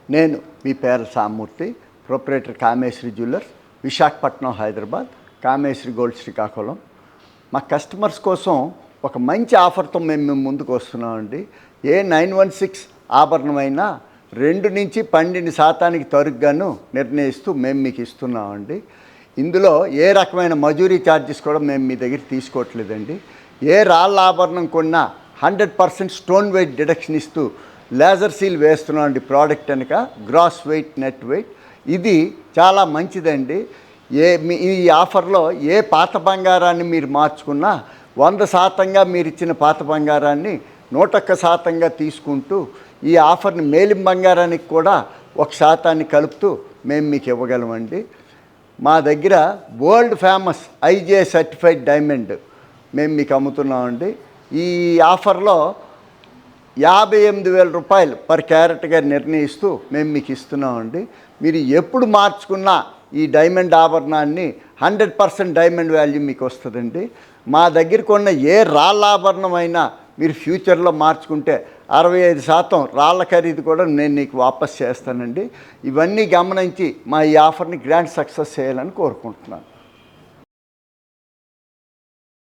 నేను మీ పేర్ల సామూర్తి, proprietor Kameshwari jewellers, Visakhapatnam, Hyderabad. Kameshwari gold Srikakulam. మా కస్టమర్స్ కోసం ఒక మంచి ఆఫర్తో మేము ముందుకు వస్తున్నామండి. ఏ 916 ఆభరణమైనా 2 నుంచి 12% తరుగుగాను నిర్ణయిస్తూ మేము మీకు ఇస్తున్నామండి. ఇందులో ఏ రకమైన మజూరీ ఛార్జెస్ కూడా మేము మీ దగ్గర తీసుకోవట్లేదండి. ఏ రాళ్ళ ఆభరణం కొన్నా 100% స్టోన్ వెయిట్ డిడక్షన్ ఇస్తూ లేజర్ సీల్ వేస్తున్నామండి. ప్రోడక్ట్ కనుక గ్రాస్ వెయిట్, నెట్ వెయిట్ ఇది చాలా మంచిదండి. ఈ ఆఫర్లో ఏ పాత బంగారాన్ని మీరు మార్చుకున్నా 100% మీరు ఇచ్చిన పాత బంగారాన్ని 101% తీసుకుంటూ ఈ ఆఫర్ని మేలిం బంగారానికి కూడా 1% కలుపుతూ మేము మీకు ఇవ్వగలమండి. మా దగ్గర world famous IJ certified diamond మేము మీకు అమ్ముతున్నామండి. ఈ ఆఫర్లో 58,000 రూపాయలు పర్ క్యారెట్గా నిర్ణయిస్తూ మేము మీకు ఇస్తున్నామండి. మీరు ఎప్పుడు మార్చుకున్నా ఈ డైమండ్ ఆభరణాన్ని 100% డైమండ్ వాల్యూ మీకు వస్తుందండి. మా దగ్గర కొన్న ఏ రాళ్ళ ఆభరణం అయినా మీరు ఫ్యూచర్లో మార్చుకుంటే 65% రాళ్ళ ఖరీదు కూడా నేను నీకు వాపస్ చేస్తానండి. ఇవన్నీ గమనించి మా ఈ ఆఫర్ని గ్రాండ్ సక్సెస్ చేయాలని కోరుకుంటున్నాను.